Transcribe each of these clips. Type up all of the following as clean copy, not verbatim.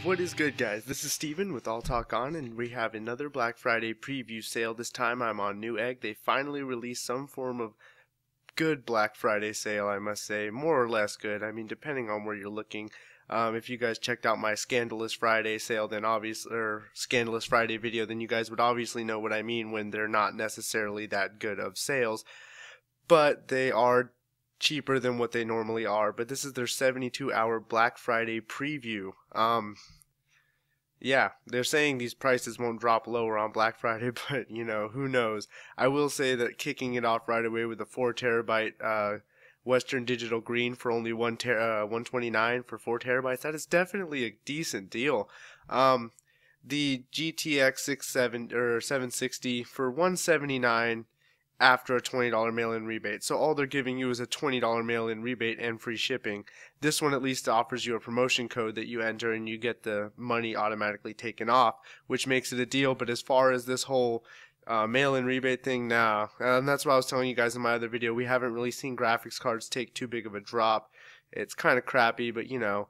What is good, guys? This is Steven with All Talk On, and we have another Black Friday preview sale. This time I'm on Newegg. They finally released some form of good Black Friday sale, I must say. More or less good. I mean, depending on where you're looking. If you guys checked out my Scandalous Friday sale, then obviously, or Scandalous Friday video, then you guys would obviously know what I mean when they're not necessarily that good of sales. But they are cheaper than what they normally are. But this is their 72-hour Black Friday preview. Yeah, they're saying these prices won't drop lower on Black Friday, but you know, who knows. I will say that kicking it off right away with a 4TB Western Digital Green for only $129 for 4 TB, that is definitely a decent deal. The GTX 760 for $179 after a $20 mail-in rebate. So all they're giving you is a $20 mail-in rebate and free shipping. This one at least offers you a promotion code that you enter and you get the money automatically taken off, which makes it a deal. But as far as this whole mail-in rebate thing, now, and that's what I was telling you guys in my other video, we haven't really seen graphics cards take too big of a drop. It's kind of crappy, but you know,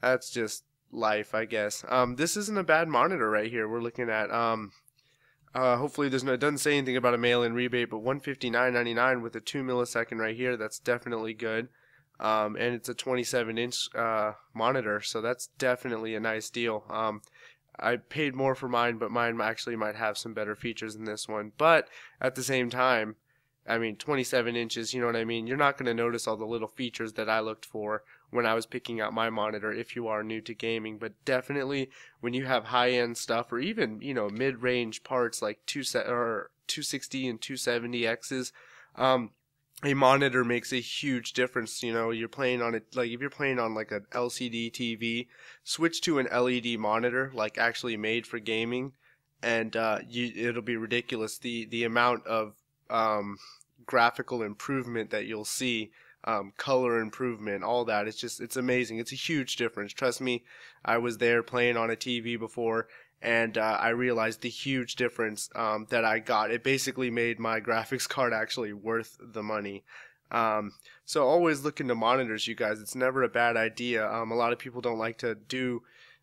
that's just life, I guess. This isn't a bad monitor right here. We're looking at hopefully it doesn't say anything about a mail-in rebate, but $159.99 with a 2 millisecond right here. That's definitely good. And it's a 27-inch monitor, so that's definitely a nice deal. I paid more for mine, but mine actually might have some better features than this one. But at the same time, I mean, 27 inches, you know what I mean? You're not going to notice all the little features that I looked for when I was picking out my monitor if you are new to gaming. But definitely when you have high-end stuff, or even, you know, mid-range parts like 260 and 270Xs, a monitor makes a huge difference. You know, you're playing on it, like if you're playing on like an LCD TV, switch to an LED monitor, like actually made for gaming, and it'll be ridiculous the amount of graphical improvement that you'll see, color improvement, all that. It's amazing. It's a huge difference. Trust me, I was there playing on a TV before, and I realized the huge difference that I got. It basically made my graphics card actually worth the money. So always look into monitors, you guys. It's never a bad idea. A lot of people don't like to do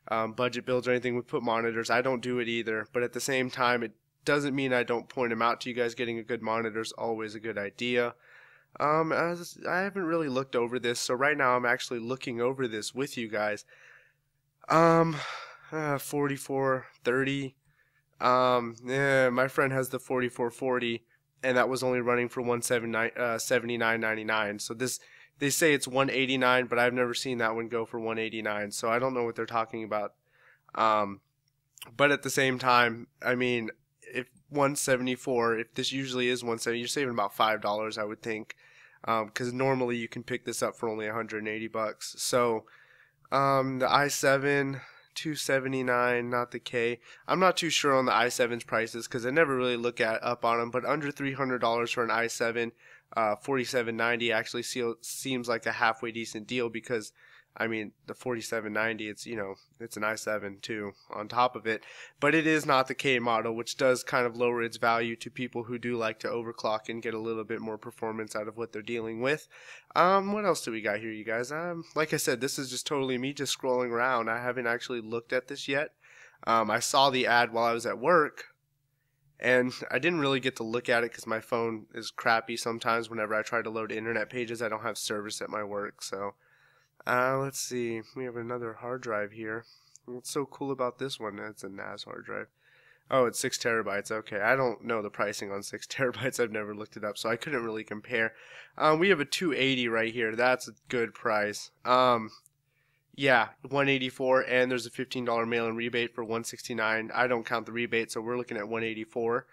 budget builds or anything with put monitors. I don't do it either, but at the same time, it doesn't mean I don't point them out to you guys. Getting a good monitor is always a good idea. I haven't really looked over this, so right now I'm actually looking over this with you guys. 4430. Yeah, my friend has the 4440, and that was only running for $79.99. So this, they say it's $189, but I've never seen that one go for $189. So I don't know what they're talking about. But at the same time, I mean, if 174, if this usually is 170, you're saving about $5, I would think, because normally you can pick this up for only 180 bucks. So the i7 279, not the K. I'm not too sure on the i7's prices because I never really look up on them, but under $300 for an i7 4790 actually seems like a halfway decent deal, because I mean, the 4790, it's, you know, it's an i7 too on top of it, but it is not the K model, which does kind of lower its value to people who do like to overclock and get a little bit more performance out of what they're dealing with. What else do we got here, you guys? Like I said, this is just totally me just scrolling around. I haven't actually looked at this yet. I saw the ad while I was at work, and I didn't really get to look at it because my phone is crappy sometimes. Whenever I try to load internet pages, I don't have service at my work, so let's see. We have another hard drive here. What's so cool about this one? It's a NAS hard drive. Oh, it's 6 terabytes. Okay, I don't know the pricing on 6 terabytes. I've never looked it up, so I couldn't really compare. We have a 280 right here. That's a good price. Yeah, 184, and there's a $15 mail-in rebate for 169. I don't count the rebate, so we're looking at 184.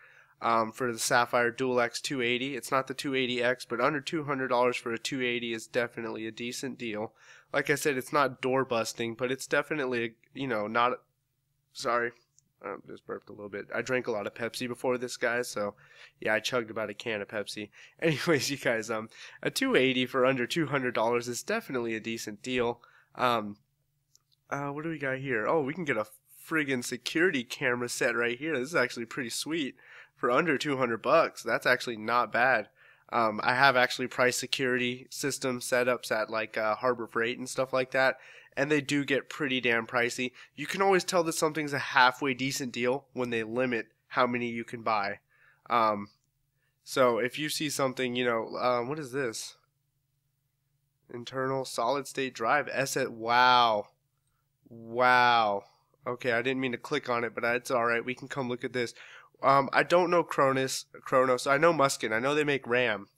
For the Sapphire DualX 280, it's not the 280X, but under $200 for a 280 is definitely a decent deal. Like I said, it's not door busting, but it's definitely, you know, not. Sorry, just burped a little bit. I drank a lot of Pepsi before this, guys, so yeah, I chugged about a can of Pepsi. Anyways, you guys, a 280 for under $200 is definitely a decent deal. What do we got here? Oh, we can get a friggin' security camera set right here. This is actually pretty sweet for under 200 bucks. That's actually not bad. I have actually price security system setups at like Harbor Freight and stuff like that, and they do get pretty damn pricey. You can always tell that something's a halfway decent deal when they limit how many you can buy. So if you see something, what is this? Internal solid state drive SS. Wow. Wow. Okay, I didn't mean to click on it, but it's alright. We can come look at this. I don't know Chronos. I know Muskin. I know they make RAM.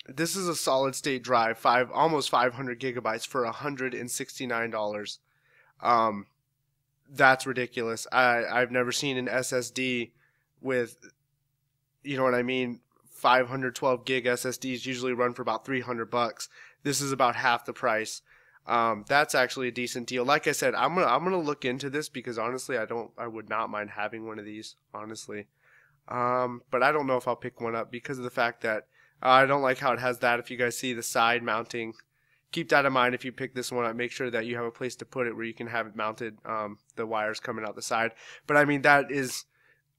This is a solid state drive, almost 500 gigabytes for $169. That's ridiculous. I've never seen an SSD with, you know what I mean, 512 gig SSDs usually run for about $300. This is about half the price. That's actually a decent deal. Like I said, I'm gonna look into this because honestly, I would not mind having one of these, honestly. But I don't know if I'll pick one up because of the fact that I don't like how it has that. If you guys see the side mounting, keep that in mind if you pick this one up. Make sure that you have a place to put it where you can have it mounted, the wires coming out the side. But I mean, that is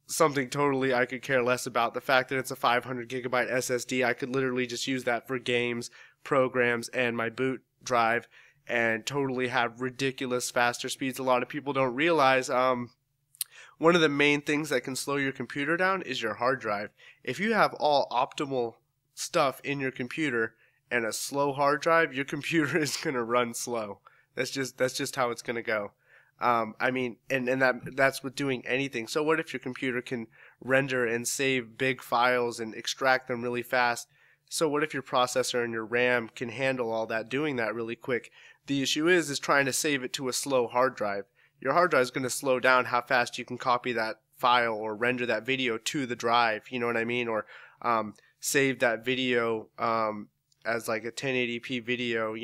something totally I could care less about. The fact that it's a 500 gigabyte SSD, I could literally just use that for games, programs, and my boot drive, and totally have ridiculous faster speeds. A lot of people don't realize one of the main things that can slow your computer down is your hard drive. If you have all optimal stuff in your computer and a slow hard drive, your computer is going to run slow. That's just how it's going to go. I mean, and that's with doing anything. So what if your computer can render and save big files and extract them really fast? So what if your processor and your RAM can handle all that, doing that really quick? The issue is trying to save it to a slow hard drive. Your hard drive is going to slow down how fast you can copy that file or render that video to the drive, you know what I mean? Or save that video as like a 1080p video,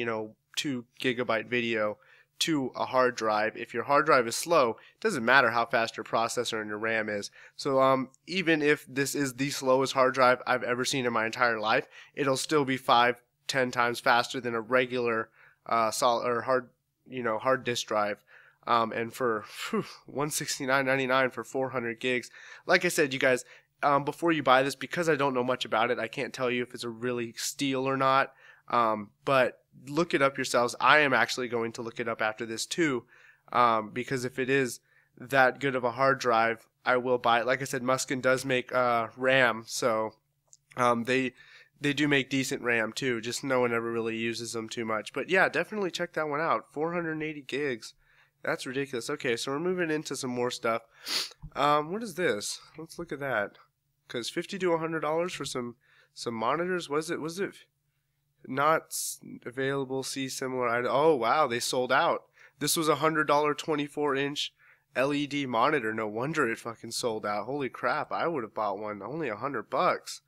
2 gigabyte video to a hard drive. If your hard drive is slow, it doesn't matter how fast your processor and your RAM is. So even if this is the slowest hard drive I've ever seen in my entire life, it'll still be 5-10 times faster than a regular solid or hard disk drive. And for $169.99 for 400 gigs. Like I said, you guys, before you buy this, because I don't know much about it, I can't tell you if it's a really steal or not. But look it up yourselves. I am actually going to look it up after this too, because if it is that good of a hard drive, I will buy it. Like I said, Muskin does make RAM, so they do make decent RAM too. Just no one ever really uses them too much. But yeah, definitely check that one out. 480 gigs. That's ridiculous. Okay, so we're moving into some more stuff. What is this? Let's look at that. Because $50 to $100 for some monitors. Was it not available? See similar. Oh wow, they sold out. This was a $100 24-inch LED monitor. No wonder it fucking sold out. Holy crap! I would have bought one. Only $100.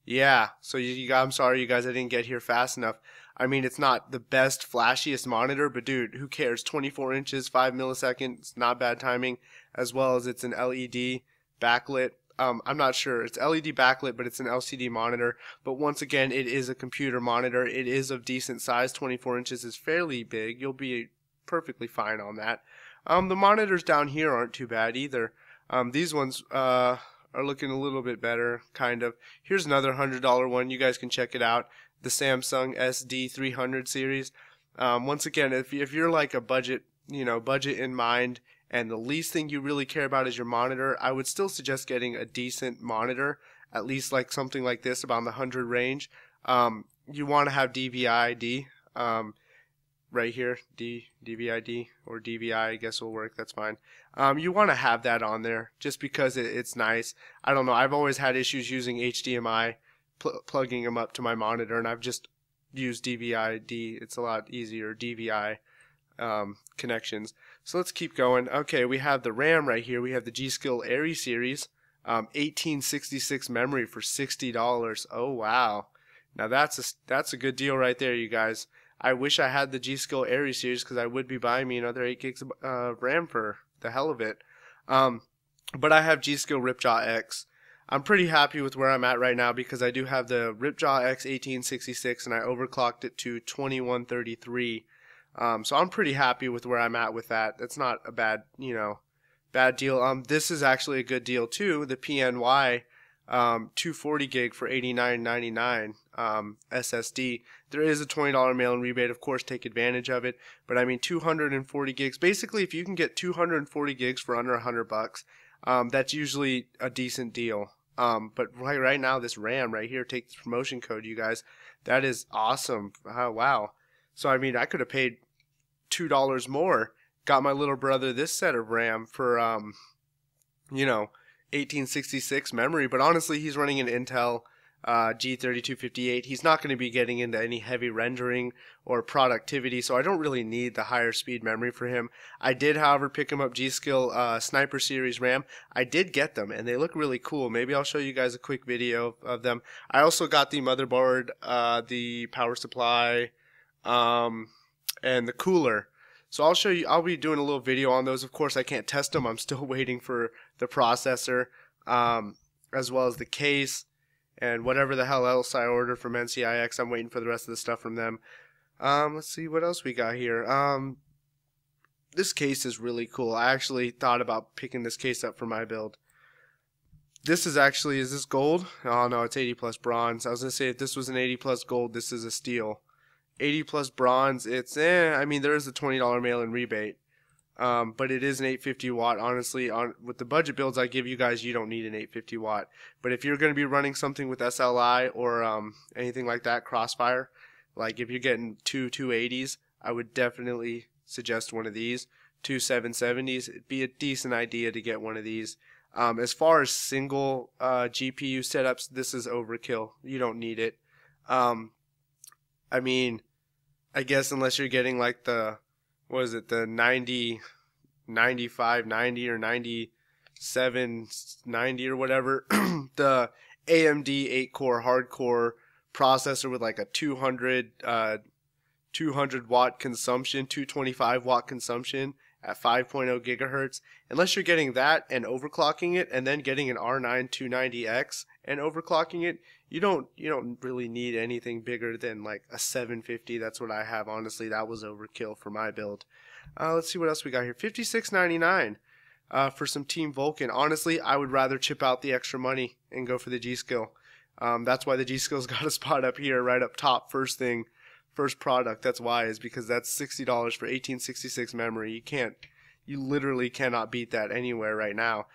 Yeah. So I'm sorry, you guys. I didn't get here fast enough. I mean, it's not the best, flashiest monitor, but dude, who cares? 24 inches, 5 milliseconds, not bad timing, as well as it's an LED backlit. I'm not sure. It's LED backlit, but it's an LCD monitor. But once again, it is a computer monitor. It is of decent size. 24 inches is fairly big. You'll be perfectly fine on that. The monitors down here aren't too bad either. These ones are looking a little bit better, kind of. Here's another $100 one. You guys can check it out. The Samsung SD300 series. Once again, if you're like a budget in mind, and the least thing you really care about is your monitor, I would still suggest getting a decent monitor, at least like something like this, about in the 100 range. You want to have DVI-ID, right here, DVI-D or DVI, I guess will work. That's fine. You want to have that on there just because it's nice. I don't know. I've always had issues using HDMI. Plugging them up to my monitor, and I've just used DVI-D. It's a lot easier, DVI connections. So let's keep going. Okay, we have the RAM right here. We have the G.Skill Airy series, 1866 memory for $60. Oh wow! Now that's a good deal right there, you guys. I wish I had the G.Skill Airy series because I would be buying me another 8 gigs of RAM for the hell of it. But I have G.Skill Ripjaw X. I'm pretty happy with where I'm at right now because I do have the Ripjaw X 1866 and I overclocked it to 2133. So I'm pretty happy with where I'm at with that. That's not a bad deal. This is actually a good deal too. The PNY 240 gig for $89.99 SSD. There is a $20 mail-in rebate, of course, take advantage of it. But I mean, 240 gigs. Basically, if you can get 240 gigs for under $100, that's usually a decent deal. But right now, this RAM right here, take this promotion code, you guys. That is awesome. Oh, wow. So I mean, I could have paid $2 more. Got my little brother this set of RAM for you know, 1866 memory, but honestly he's running an Intel G3258. He's not going to be getting into any heavy rendering or productivity, so I don't really need the higher speed memory for him. I did, however, pick him up G.Skill Sniper Series RAM. I did get them, and they look really cool. Maybe I'll show you guys a quick video of them. I also got the motherboard, the power supply, and the cooler. So I'll show you, I'll be doing a little video on those. Of course, I can't test them. I'm still waiting for the processor, as well as the case, and whatever the hell else I ordered from ncix. I'm waiting for the rest of the stuff from them. Let's see what else we got here. This case is really cool. I actually thought about picking this case up for my build. This is actually, is this gold? Oh no, it's 80 plus bronze. I was going to say if this was an 80 plus gold, this is a steel. 80 plus bronze, it's I mean, there is a $20 mail-in rebate, but it is an 850 watt. Honestly, with the budget builds I give you guys, you don't need an 850 watt. But if you're going to be running something with SLI or anything like that, Crossfire, like if you're getting two 280s, I would definitely suggest one of these. Two 770s, it'd be a decent idea to get one of these. As far as single GPU setups, this is overkill. You don't need it. I mean, I guess unless you're getting like the, what is it, the 95, 90 or 97, 90 or whatever, the AMD 8-core hardcore processor with like a 200 watt consumption, 225 watt consumption at 5.0 gigahertz. Unless you're getting that and overclocking it, and then getting an R9 290X and overclocking it, you don't really need anything bigger than like a 750. That's what I have. Honestly, that was overkill for my build. Let's see what else we got here. $56.99 for some Team Vulcan. Honestly, I would rather chip out the extra money and go for the G.Skill. That's why the G.Skill's got a spot up here, right up top, first thing. First product. That's why, is because that's $60 for 1866 memory. You literally cannot beat that anywhere right now.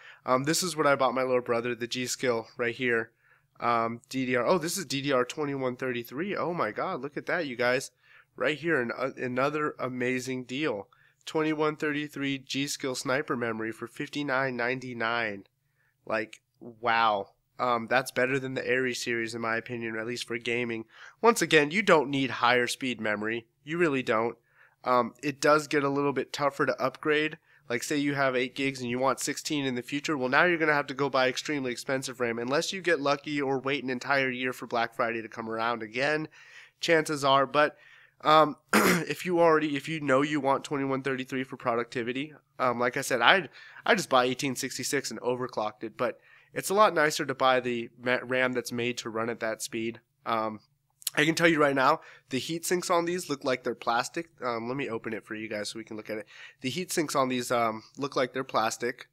This is what I bought my little brother, the G.Skill right here. DDR. Oh, this is DDR 2133. Oh my God, look at that, you guys. Right here, another amazing deal. 2133 G.Skill sniper memory for $59.99. Like, wow. That's better than the Aries series in my opinion, at least for gaming. Once again, you don't need higher speed memory. You really don't. It does get a little bit tougher to upgrade. Like say you have 8 gigs and you want 16 in the future, well now you're going to have to go buy extremely expensive RAM. Unless you get lucky or wait an entire year for Black Friday to come around again, chances are. But if you know you want 2133 for productivity, like I said, I just buy 1866 and overclocked it. But it's a lot nicer to buy the RAM that's made to run at that speed. I can tell you right now, the heat sinks on these look like they're plastic. Let me open it for you guys so we can look at it. The heat sinks on these look like they're plastic,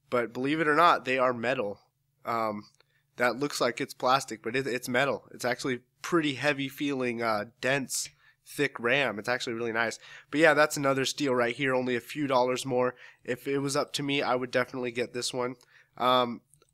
but believe it or not, they are metal. That looks like it's plastic, but it's metal. It's actually pretty heavy feeling, dense, thick RAM. It's actually really nice. But yeah, that's another steal right here, only a few dollars more. If it was up to me, I would definitely get this one.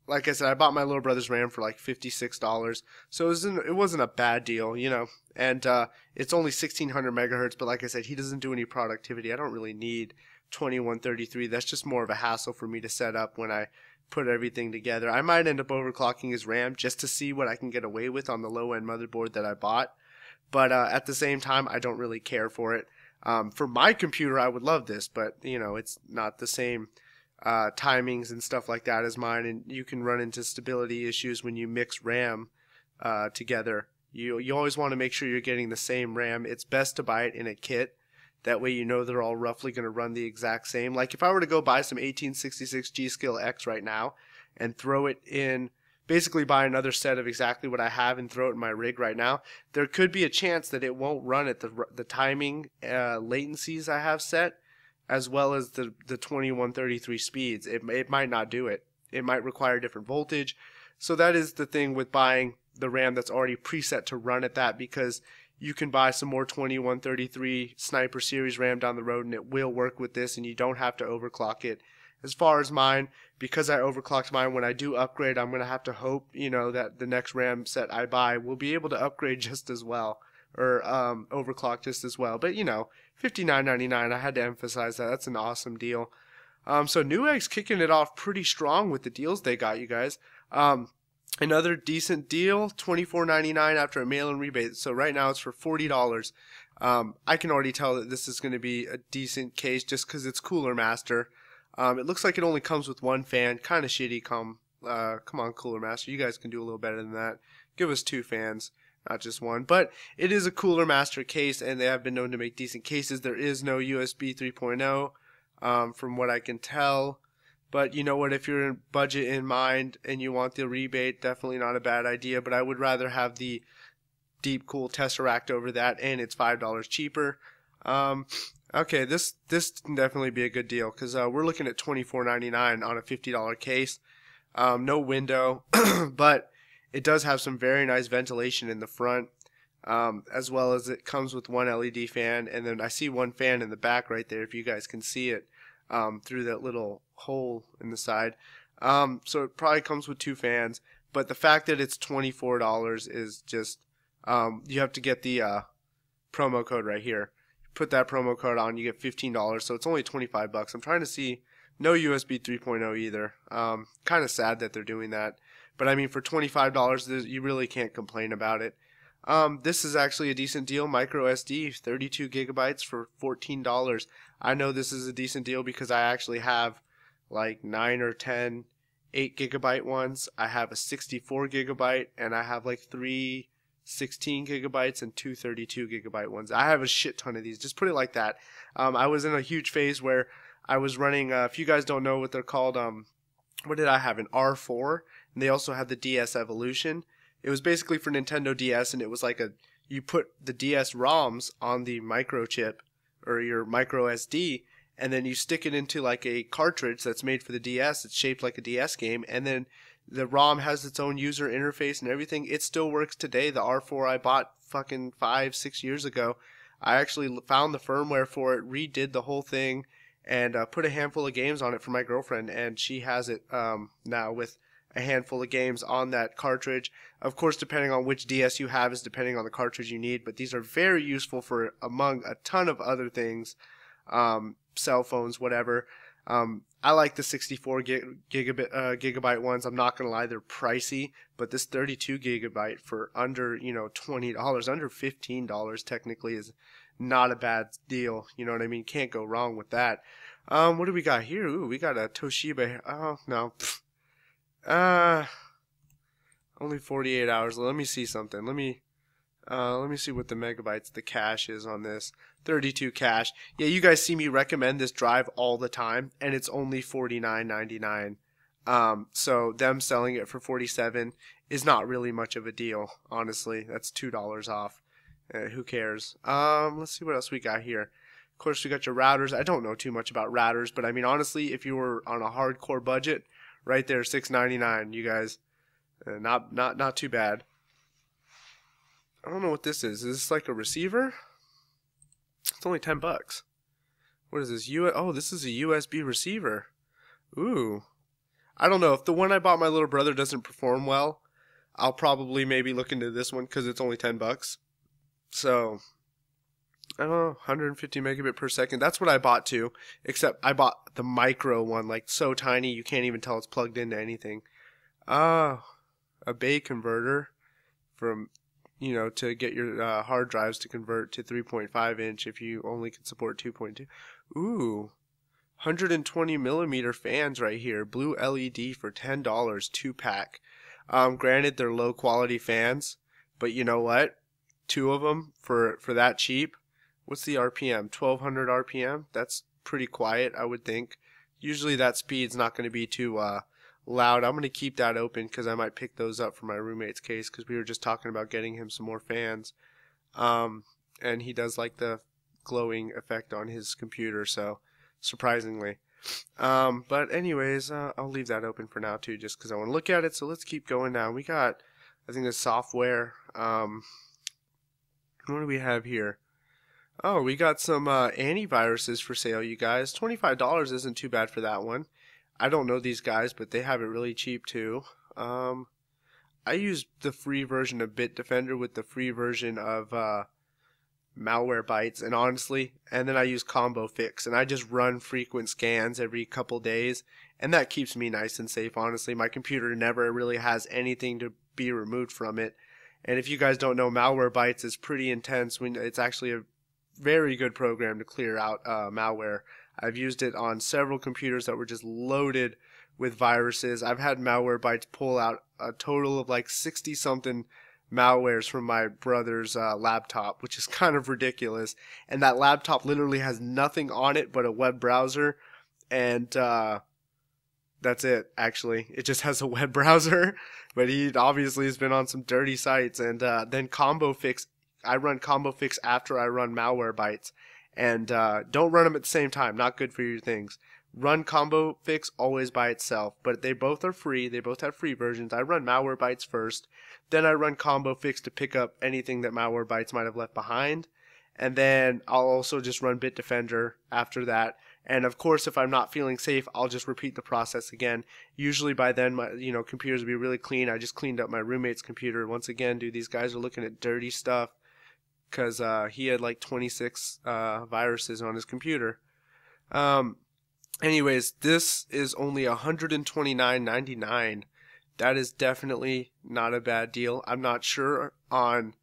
Like I said, I bought my little brother's RAM for like $56, so it wasn't a bad deal, you know. And it's only 1600 megahertz, but like I said, he doesn't do any productivity. I don't really need 2133. That's just more of a hassle for me to set up when I put everything together. I might end up overclocking his RAM just to see what I can get away with on the low-end motherboard that I bought. But at the same time, I don't really care for it. For my computer, I would love this, but you know, it's not the same timings and stuff like that as mine, and you can run into stability issues when you mix RAM together. You always want to make sure you're getting the same RAM. It's best to buy it in a kit. That way you know they're all roughly going to run the exact same. Like if I were to go buy some 1866 G.Skill X right now and throw it in, basically buy another set of exactly what I have and throw it in my rig right now, there could be a chance that it won't run at the timing latencies I have set, as well as the 2133 speeds. It might not do it. It might require different voltage. So that is the thing with buying the RAM that's already preset to run at that, because you can buy some more 2133 Sniper Series RAM down the road and it will work with this, and you don't have to overclock it. As far as mine, because I overclocked mine, when I do upgrade, I'm going to have to hope, that the next RAM set I buy will be able to upgrade just as well, or overclock just as well. But $59.99, I had to emphasize that. That's an awesome deal. So Newegg's kicking it off pretty strong with the deals they got, you guys. Another decent deal, $24.99 after a mail-in rebate. So right now it's for $40. I can already tell that this is going to be a decent case just because it's Cooler Master. It looks like it only comes with one fan. Kind of shitty. Come on, Cooler Master. You guys can do a little better than that. Give us 2 fans, not just one. But it is a Cooler Master case, and they have been known to make decent cases. There is no USB 3.0, from what I can tell. But you know what, if you're in budget in mind and you want the rebate, definitely not a bad idea. But I would rather have the Deep Cool Tesseract over that, and it's $5 cheaper. Okay, this can definitely be a good deal, because we're looking at $24.99 on a $50 case. No window, but it does have some very nice ventilation in the front, as well as it comes with one LED fan, and then I see one fan in the back right there, if you guys can see it. Through that little hole in the side. So it probably comes with 2 fans, but the fact that it's $24 is just, you have to get the promo code right here. Put that promo code on, you get $15, so it's only $25. I'm trying to see, no USB 3.0 either. Kind of sad that they're doing that, but I mean, for $25, you really can't complain about it. This is actually a decent deal. Micro SD, 32 gigabytes for $14. I know this is a decent deal because I actually have like 9 or 10 8 gigabyte ones. I have a 64 gigabyte, and I have like 3 16 gigabytes and 2 32 gigabyte ones. I have a shit ton of these. Just put it like that. I was in a huge phase where I was running, if you guys don't know what they're called, what did I have? An R4, and they also had the DS Evolution. It was basically for Nintendo DS, and it was like you put the DS ROMs on the microchip or your micro SD, and then you stick it into like a cartridge that's made for the DS. It's shaped like a DS game, and then the ROM has its own user interface and everything. It still works today. The R4 I bought fucking 5-6 years ago. I actually found the firmware for it, redid the whole thing, and put a handful of games on it for my girlfriend, and she has it now with a handful of games on that cartridge. Of course, depending on which DS you have is depending on the cartridge you need, but these are very useful for among a ton of other things, cell phones, whatever. I like the 64 gigabyte ones. I'm not going to lie, they're pricey, but this 32 gigabyte for under, $20, under $15 technically is not a bad deal. You know what I mean? Can't go wrong with that. What do we got here? Ooh, we got a Toshiba. Oh, no. Only 48 hours. Let me see something. Let me see what the megabytes, the cache is on this. 32 cache. Yeah, you guys see me recommend this drive all the time, and it's only $49.99. So them selling it for $47 is not really much of a deal, honestly. That's $2 off. Who cares? Let's see what else we got here. Of course, we got your routers. I don't know too much about routers, but I mean, honestly, if you were on a hardcore budget, right there, $6.99. You guys, not too bad. I don't know what this is. Is this like a receiver? It's only $10. What is this? Oh, this is a USB receiver. Ooh. I don't know. If the one I bought my little brother doesn't perform well, I'll probably maybe look into this one because it's only $10. So, I don't know, 150 megabit per second. That's what I bought too, except I bought the micro one, like so tiny you can't even tell it's plugged into anything. A bay converter from, to get your hard drives to convert to 3.5 inch if you only can support 2.2. Ooh, 120 millimeter fans right here. Blue LED for $10, 2-pack. Granted, they're low quality fans, but you know what? 2 of them for that cheap. What's the RPM? 1200 RPM? That's pretty quiet, I would think. Usually that speed's not going to be too loud. I'm going to keep that open because I might pick those up for my roommate's case because we were just talking about getting him some more fans. And he does like the glowing effect on his computer, so surprisingly. But anyways, I'll leave that open for now too, just because I want to look at it. So let's keep going now. We got, I think, the software. What do we have here? Oh, we got some antiviruses for sale, you guys. $25 isn't too bad for that one. I don't know these guys, but they have it really cheap too. I used the free version of Bitdefender with the free version of Malwarebytes, and honestly, and then I use Combo Fix, and I just run frequent scans every couple days, and that keeps me nice and safe. Honestly, my computer never really has anything to be removed from it. And if you guys don't know, Malwarebytes is pretty intense. When it's actually a very good program to clear out malware. I've used it on several computers that were just loaded with viruses. I've had Malwarebytes pull out a total of like 60 something malwares from my brother's laptop, which is kind of ridiculous. And that laptop literally has nothing on it but a web browser, and that's it. Actually, it just has a web browser, but he obviously has been on some dirty sites. And then Combo Fix, I run Combo Fix after I run Malwarebytes, and don't run them at the same time. Not good for your things. Run Combo Fix always by itself, but they both are free. They both have free versions. I run Malwarebytes first, then I run Combo Fix to pick up anything that Malwarebytes might have left behind, and then I'll also just run Bitdefender after that. And of course, if I'm not feeling safe, I'll just repeat the process again. Usually by then, my computers will be really clean. I just cleaned up my roommate's computer. Once again, dude, these guys are looking at dirty stuff, because he had like 26 viruses on his computer. Anyways, this is only $129.99. That is definitely not a bad deal. I'm not sure on.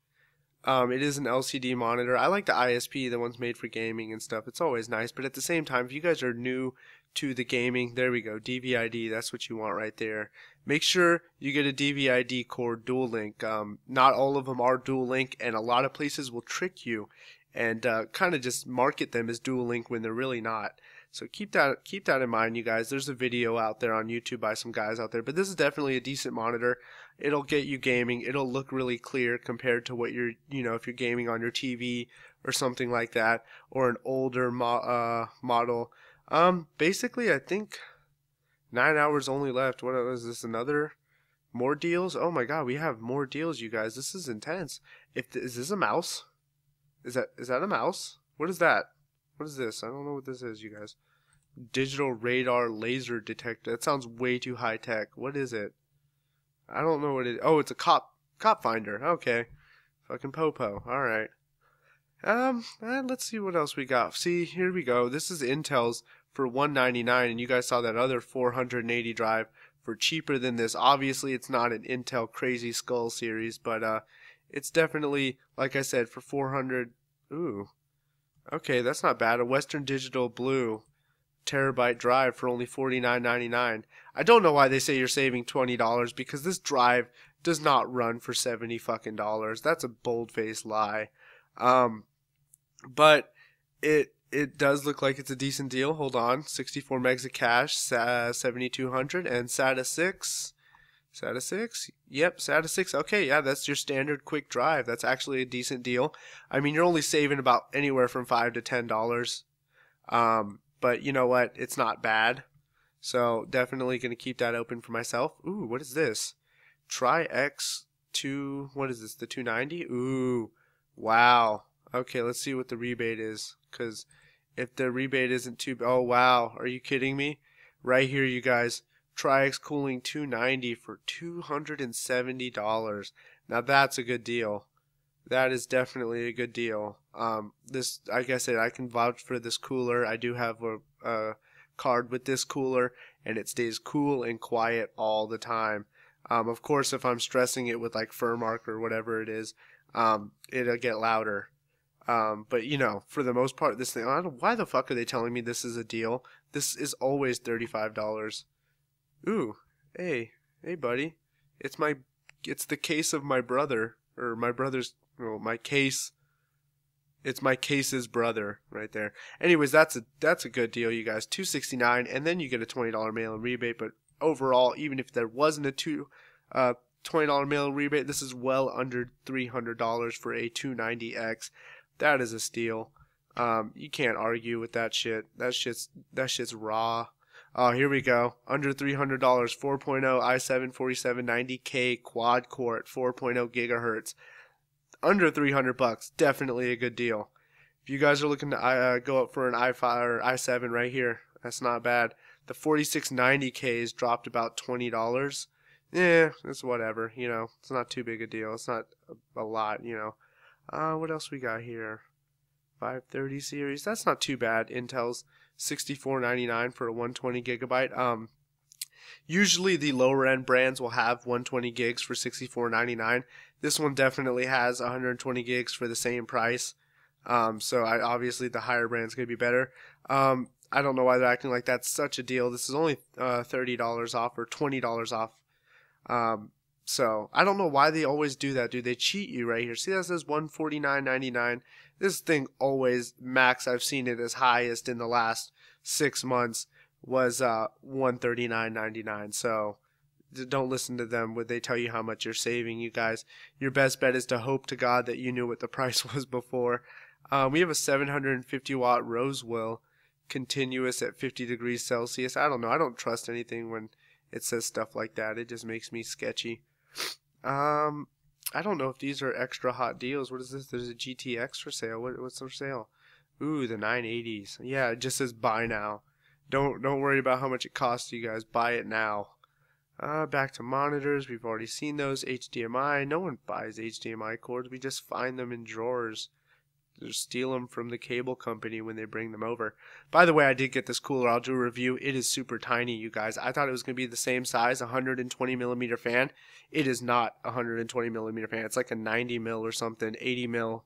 It is an LCD monitor. I like the ISP, the ones made for gaming and stuff. It's always nice, but at the same time, if you guys are new to the gaming, there we go, DVI-D. That's what you want right there. Make sure you get a DVI-D core dual link. Not all of them are dual link, and a lot of places will trick you and kind of just market them as dual link when they're really not. So keep that in mind, you guys. There's a video out there on YouTube by some guys out there, but this is definitely a decent monitor. It'll get you gaming. It'll look really clear compared to what you're, if you're gaming on your TV or something like that, or an older model. Basically, I think 9 hours only left. What was this? More deals? Oh my God, we have more deals, you guys. This is intense. Is this a mouse? Is that a mouse? What is that? What is this? I don't know what this is, you guys. Digital radar laser detector. That sounds way too high tech. What is it? I don't know what it is. Oh, it's a cop finder. Okay. Fucking popo. Alright. Let's see what else we got. See, here we go. This is Intel's for $199, and you guys saw that other 480 drive for cheaper than this. Obviously, it's not an Intel Crazy Skull series, but it's definitely, like I said, for 400. Ooh. Okay, that's not bad. A Western Digital Blue terabyte drive for only $49.99. I don't know why they say you're saving $20, because this drive does not run for $70 fucking dollars. That's a bold-faced lie. But it does look like it's a decent deal. Hold on. 64 megs of cache, 7200, and SATA 6. SATA 6? Yep, SATA 6. Okay, yeah, that's your standard quick drive. That's actually a decent deal. I mean, you're only saving about anywhere from $5 to $10. But you know what? It's not bad. So definitely going to keep that open for myself. Ooh, what is this? Tri-X2, what is this, the 290? Ooh, wow. Okay, let's see what the rebate is. Because if the rebate isn't too... Oh, wow. Are you kidding me? Right here, you guys. Tri-X Cooling 290 for $270. Now that's a good deal. That is definitely a good deal. This, like I said, I can vouch for this cooler. I do have a card with this cooler, and it stays cool and quiet all the time. Of course, if I'm stressing it with like Furmark or whatever it is, it'll get louder. But for the most part, this thing, I don't know, why the fuck are they telling me this is a deal? This is always $35. Ooh, hey, buddy. It's the case of my brother, or my brother's, my case. It's my case's brother right there. Anyways, that's a good deal, you guys. $269, and then you get a $20 mail-in rebate. But overall, even if there wasn't a $20 mail-in rebate, this is well under $300 for a 290X. That is a steal. You can't argue with that shit. That shit's raw. Oh, here we go. Under $300, 4.0 i7 4790K quad core at 4.0 gigahertz. Under 300 bucks, definitely a good deal. If you guys are looking to go up for an i5 or i7 right here, that's not bad. The 4690K has dropped about $20. Yeah, it's whatever, you know. It's not too big a deal. It's not a lot, you know. What else we got here? 530 series. That's not too bad. Intel's $64.99 for a 120 gigabyte. Usually the lower end brands will have 120 gigs for $64.99. This one definitely has 120 gigs for the same price. So obviously the higher brand's gonna be better. I don't know why they're acting like that's such a deal. This is only $30 off or $20 off. So I don't know why they always do that, dude. They cheat you right here. See, that says $149.99. This thing always max. I've seen it as highest in the last 6 months was $139.99. So don't listen to them when they tell you how much you're saving, you guys. Your best bet is to hope to God that you knew what the price was before. We have a 750 watt Rosewell continuous at 50 degrees Celsius. I don't know. I don't trust anything when it says stuff like that. It just makes me sketchy. I don't know if these are extra hot deals. What is this? There's a GTX for sale. What's for sale? Ooh, the 980s. Yeah, it just says buy now. Don't worry about how much it costs you guys. Buy it now. Back to monitors. We've already seen those. HDMI. No one buys HDMI cords. We just find them in drawers. Just steal them from the cable company when they bring them over. By the way, I did get this cooler. I'll do a review. It is super tiny, you guys. I thought it was going to be the same size, 120 millimeter fan. It is not a 120 millimeter fan. It's like a 90 mil or something, 80 mil.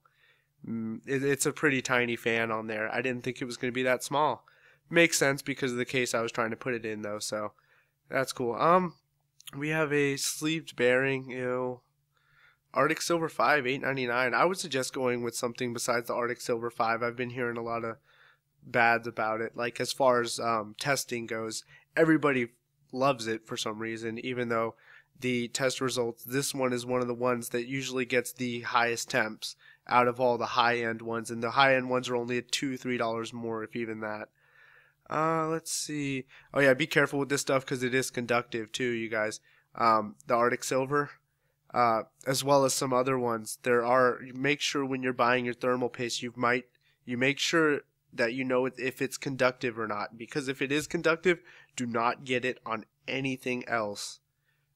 It's a pretty tiny fan on there. I didn't think it was going to be that small. Makes sense because of the case I was trying to put it in, though. So that's cool. We have a sleeved bearing, you know. Arctic Silver 5, $8.99. I would suggest going with something besides the Arctic Silver 5. I've been hearing a lot of bads about it. Like as far as testing goes, everybody loves it for some reason, even though the test results, this one is one of the ones that usually gets the highest temps out of all the high-end ones, and the high-end ones are only at $2, $3 more, if even that. Let's see. Oh yeah, be careful with this stuff because it is conductive too, you guys. The Arctic Silver, as well as some other ones. Make sure when you're buying your thermal paste, you make sure that you know if it's conductive or not, because if it is conductive, do not get it on anything else.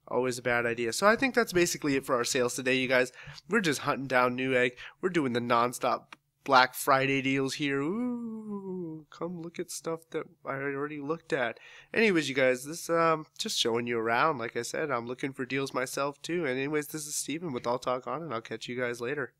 Always a bad idea. So I think that's basically it for our sales today, you guys. We're just hunting down Newegg. We're doing the non-stop Black Friday deals here. Ooh, come look at stuff that I already looked at. Anyways, you guys, this just showing you around. Like I said, I'm looking for deals myself too. And anyways, this is Steven with All Talk On, and I'll catch you guys later.